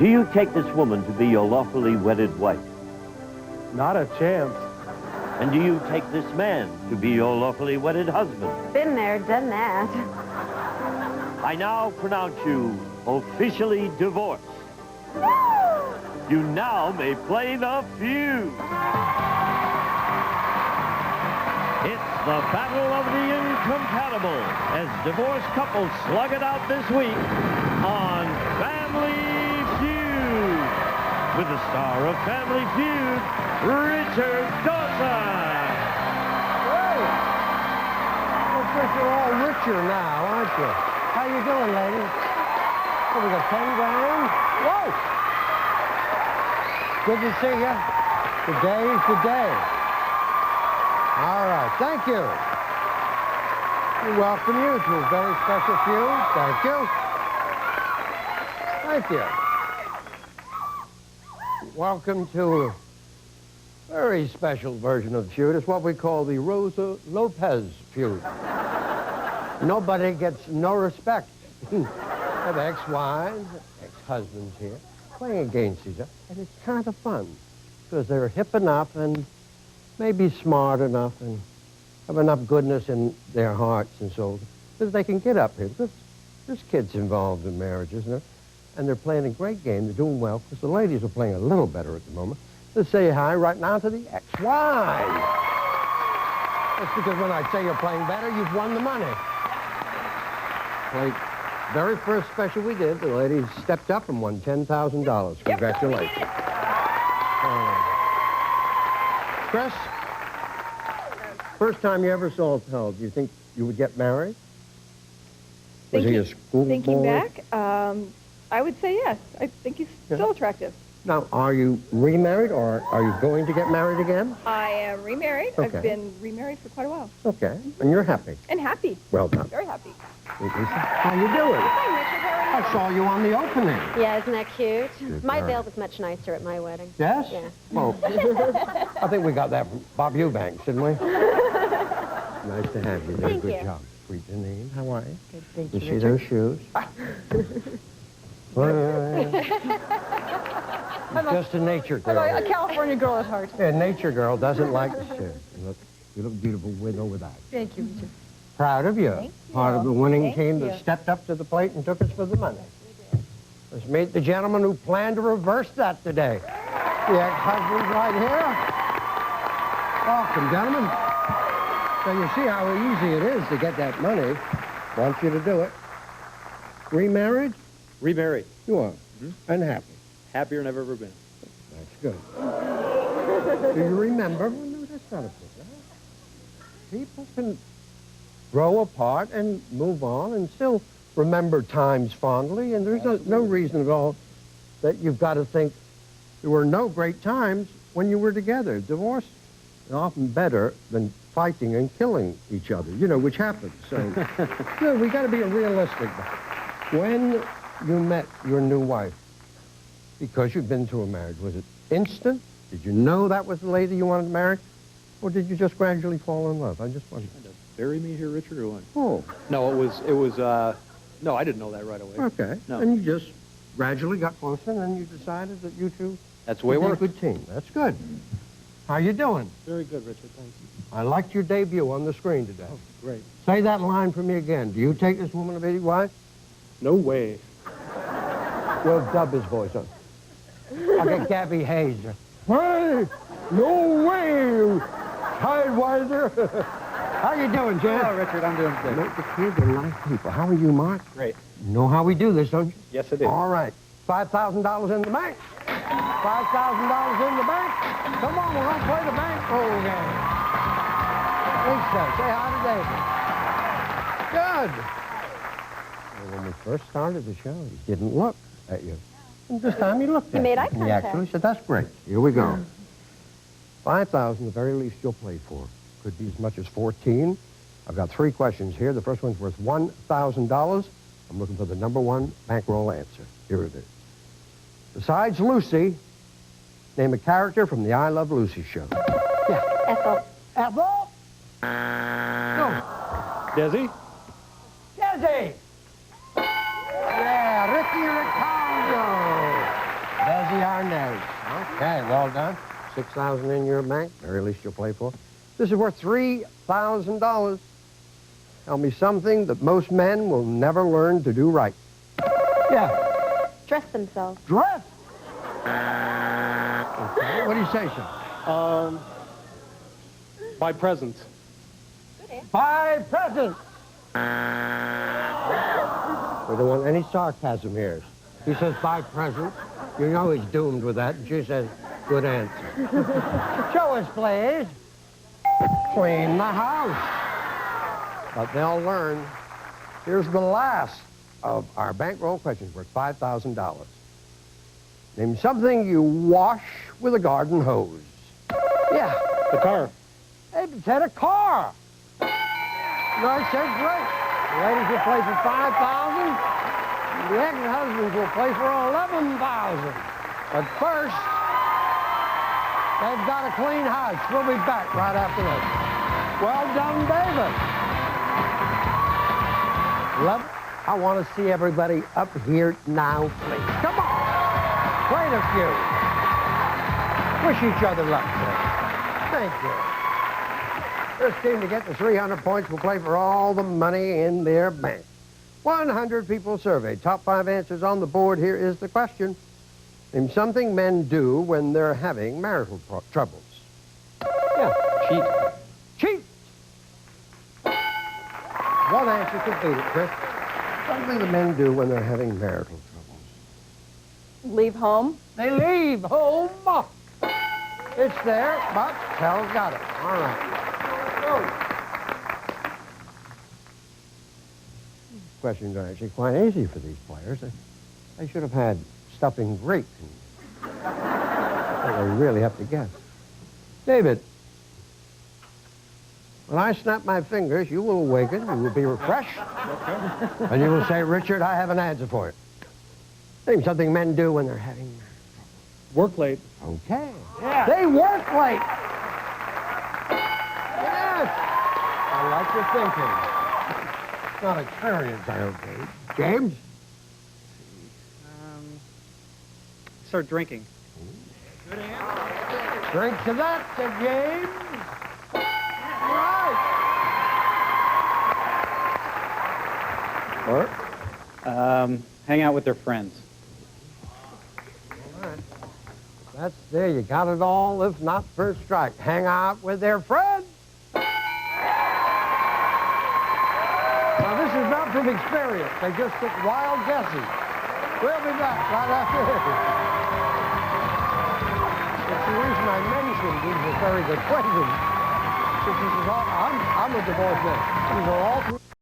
Do you take this woman to be your lawfully wedded wife? Not a chance. And do you take this man to be your lawfully wedded husband? Been there, done that. I now pronounce you officially divorced. You now may play the feud. It's the battle of the incompatible as divorced couples slug it out this week on Family Feud with the star of Family Feud, Richard Dawson. Hey! Looks like you're all richer now, aren't you? How you doing, ladies? Oh, we got 10 grand? Whoa! Good to see you. Today's the day. All right, thank you. We welcome you to a very special feud. Thank you. Thank you. Welcome to a very special version of the feud. It's what we call the Rosa Lopez feud. Nobody gets no respect. We have ex-wives, ex-husbands here, playing against each other, and it's kind of fun because they're hip enough and maybe smart enough and have enough goodness in their hearts and souls that they can get up here. Because there's kids involved in marriages, and they're playing a great game. They're doing well because the ladies are playing a little better at the moment. Let's say hi right now to the ex-wives. That's because when I say you're playing better, you've won the money. Like, very first special we did, the ladies stepped up and won $10,000. Congratulations. Chris, first time you ever saw a tell, do you think you would get married? Was he a school Thinking boy? back, I would say yes. I think he's still attractive. Now, are you remarried or are you going to get married again? I am remarried. Okay. I've been remarried for quite a while. Okay, and you're happy. And happy. Well done. Very happy. How you doing? Hi, Richard. How are you? I saw you on the opening. Yeah, isn't that cute? My all right. veil was much nicer at my wedding. Yes? Yeah. Oh, I think we got that from Bob Eubanks, didn't we? Nice to have you. Thank Good you. job. Sweet Janine, how are you? Good, thank You you, see Richard. those shoes? Just a nature girl. A California girl at heart. Yeah, nature girl doesn't like the shoes. You look beautiful with or without. Thank you, Richard. Proud of you. Thank you. Part of the winning Thank team you. that stepped up to the plate and took us for the money. Let's meet the gentleman who planned to reverse that today. The ex-husband's right here. Welcome, gentlemen. So you see how easy it is to get that money. Want you to do it. Remarried? Remarried. You are. Unhappy. Happier than I've ever been. That's good. Do you remember? Oh, no, that's not a problem. People can grow apart and move on and still remember times fondly, and there's no reason at all that you've got to think there were no great times when you were together. Divorce is often better than fighting and killing each other, which happens. So, we got to be realistic. When you met your new wife, because you've been through a marriage, was it instant? Did you know that was the lady you wanted to marry? Or did you just gradually fall in love? I just wondered. Trying to bury me here, Richard, or what? Oh, No, no, I didn't know that right away. okay. No. And you just gradually got closer, and then you decided that you two That's the way it would be a works. good team. That's good. How you doing? Very good, Richard, thank you. I liked your debut on the screen today. Oh, great. Say that line for me again. Do you take this woman to be your wife? No way. We'll dub his voice on. I'll get Gabby Hayes. Hey, no way, Tidewiser. How you doing, Jan? Hello, Richard, I'm doing good. Make the kids are nice people. How are you, Mark? Great. You know how we do this, don't you? Yes, I do. All right. $5,000 in the bank. $5,000 in the bank. Come on, we're going to play the bank roll game. Lisa, say hi to David. Good. Well, when we first started the show, he didn't look at you. And this time he looked at you. He made eye And he contact. actually said, that's great. Here we go. 5,000, the very least you'll play for. Could be as much as 14. I've got 3 questions here. The first one's worth $1,000. I'm looking for the number 1 bankroll answer. Here it is. Besides Lucy, name a character from the I Love Lucy show. Yeah. Ethel. Ethel? No. Desi? Desi! Yeah, Ricky Ricardo. Well done. 6,000 in your bank, very least you'll play for. This is worth $3,000. Tell me something that most men will never learn to do right. Yeah. Dress themselves. Dress. Okay. What do you say, sir? Buy presents. Buy presents. We don't want any sarcasm here. He says buy presents. You know he's doomed with that. And she says, good answer. Show us, please. Clean the house. But they'll learn. Here's the last of our bankroll questions worth $5,000. Name something you wash with a garden hose. Yeah. The car. They said a car. No, said great. The ladies will play for $5,000. The ex-husbands will play for $11,000. But first, they've got a clean house. We'll be back right after this. Well done, David. I want to see everybody up here now, please. Come on. Play a few. Wish each other luck, sir. Thank you. First team to get the 300 points will play for all the money in their bank. 100 people surveyed. Top 5 answers on the board. Here is the question. Name something men do when they're having marital troubles. Yeah. Cheat. Cheat. One answer could beat it, Chris. Something the men do when they're having marital troubles. Leave home. They leave home. It's there, but Tell's got it. All right. Questions are actually quite easy for these players. They should have had stuffing Greek. They really have to guess. David, when I snap my fingers, you will awaken, you will be refreshed, and you will say, Richard, I have an answer for you. Name something men do when they're having... Work late. Okay. Yeah. They work late. Yes. I like your thinking. It's not experience, I hope, Dave. James? Start drinking. Drink to that, said James. All right. Hang out with their friends. All right. That's there. You got it all, if not first strike. Hang out with their friends. Now, this is not from experience. They just took wild guesses. We'll be back right after this. It's the reason I mentioned these are very good questions. I'm a divorced man. These are all